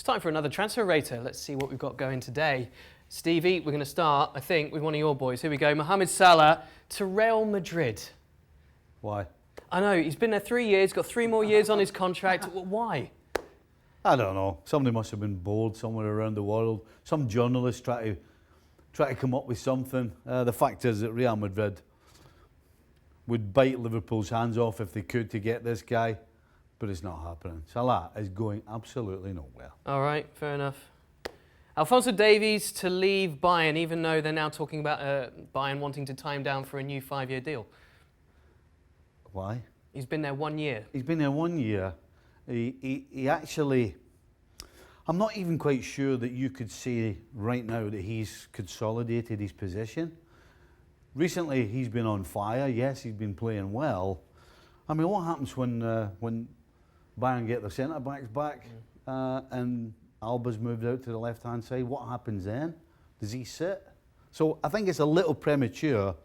time for another transfer rater. Let's see what we've got going today. Stevie, we're going to start, I think, with one of your boys. Here we go. Mohamed Salah to Real Madrid. Why? I know, he's been there 3 years, got 3 more years on his contract. Why? I don't know. Somebody must have been bored somewhere around the world. Some journalist try to come up with something. The fact is that Real Madrid would bite Liverpool's hands off if they could to get this guy, but it's not happening. Salah is going absolutely nowhere. All right, fair enough. Alphonso Davies to leave Bayern, even though they're now talking about Bayern wanting to tie him down for a new 5-year deal. Why? He's been there 1 year. He's been there 1 year. He actually... I'm not even quite sure that you could say right now that he's consolidated his position. Recently, he's been on fire. Yes, he's been playing well. I mean, what happens when Bayern get their centre-backs back and Alba's moved out to the left-hand side? What happens then? Does he sit? So I think it's a little premature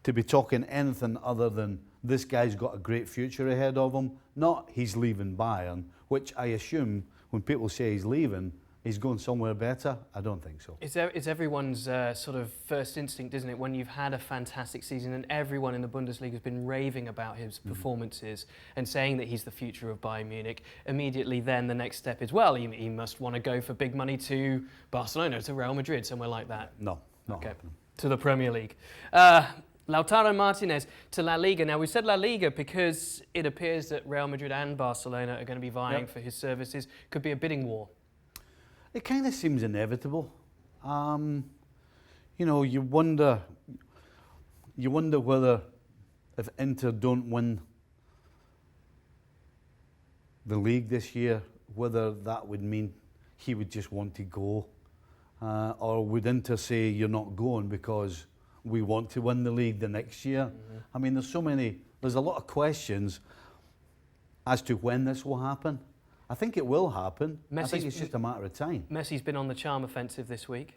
to be talking anything other than this guy's got a great future ahead of him, not he's leaving Bayern, which I assume when people say he's leaving, he's going somewhere better. I don't think so. It's everyone's sort of first instinct, isn't it? When you've had a fantastic season and everyone in the Bundesliga has been raving about his performances and saying that he's the future of Bayern Munich, immediately then the next step is, well, he must want to go for big money to Barcelona, to Real Madrid, somewhere like that. No, not happening. To the Premier League. Lautaro Martinez to La Liga. Now, we said La Liga because it appears that Real Madrid and Barcelona are going to be vying for his services. Could be a bidding war. It kind of seems inevitable. You know, you wonder whether if Inter don't win the league this year, whether that would mean he would just want to go, or would Inter say you're not going because we want to win the league the next year? I mean, there's a lot of questions as to when this will happen. I think it will happen. I think it's just a matter of time. Messi's been on the charm offensive this week.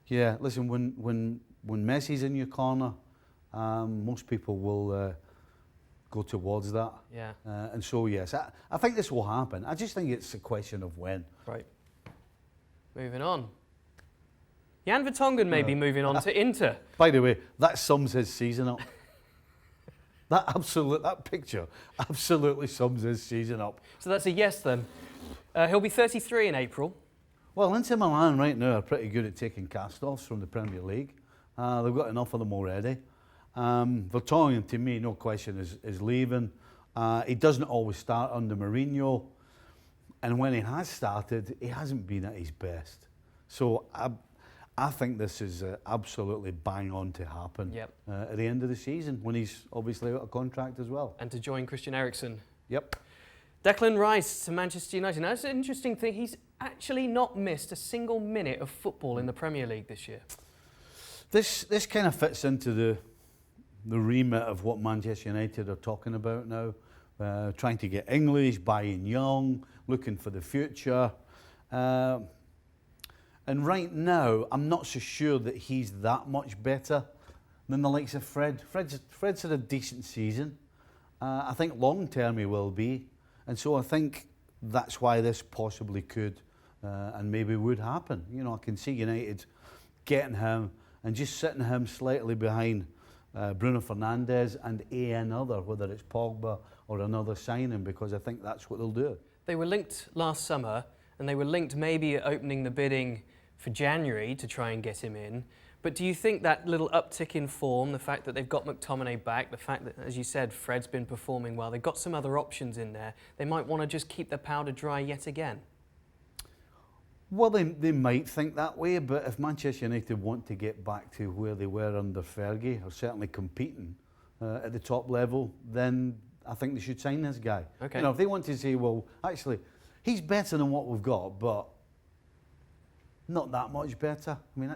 Yeah, listen, when Messi's in your corner, most people will go towards that. Yeah. And so, yes, I think this will happen. I just think it's a question of when. Right. Moving on. Jan Vertonghen may be moving on to Inter. By the way, that sums his season up. That picture absolutely sums his season up. So that's a yes then. He'll be 33 in April. Well, Inter Milan right now are pretty good at taking cast-offs from the Premier League. They've got enough of them already. Vertonghen, to me, no question, is leaving. He doesn't always start under Mourinho. And when he has started, he hasn't been at his best. So I think this is absolutely bang on to happen at the end of the season when he's obviously out of contract as well. And to join Christian Eriksen. Yep. Declan Rice to Manchester United. Now, that's an interesting thing. He's actually not missed a single minute of football in the Premier League this year. This kind of fits into the remit of what Manchester United are talking about now. Trying to get English, buying young, looking for the future. And right now, I'm not so sure that he's that much better than the likes of Fred. Fred's had a decent season. I think long term he will be. And so I think that's why this possibly could and maybe would happen. You know, I can see United getting him and just sitting him slightly behind Bruno Fernandes and another, whether it's Pogba or another signing, because I think that's what they'll do. They were linked last summer, and they were linked maybe at opening the bidding for January to try and get him in. But do you think that little uptick in form, the fact that they've got McTominay back, the fact that, as you said, Fred's been performing well, they've got some other options in there, they might want to just keep their powder dry yet again? Well, they might think that way, but if Manchester United want to get back to where they were under Fergie, or certainly competing at the top level, then I think they should sign this guy. Okay. You know, if they want to say, well, actually, he's better than what we've got, but not that much better. I mean,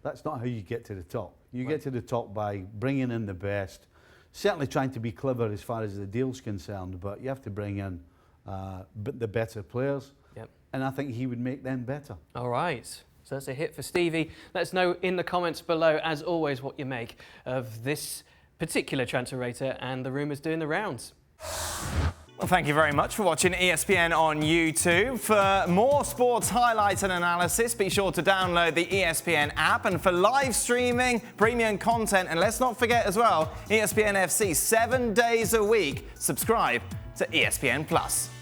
that's not how you get to the top. You get to the top by bringing in the best, certainly trying to be clever as far as the deal's concerned, but you have to bring in the better players. Yep. And I think he would make them better. All right. So that's a hit for Stevie. Let us know in the comments below, as always, what you make of this particular transfer rater and the rumours doing the rounds. Well, thank you very much for watching ESPN on YouTube. For more sports highlights and analysis, be sure to download the ESPN app. And for live streaming, premium content, and let's not forget as well, ESPN FC 7 days a week. Subscribe to ESPN Plus.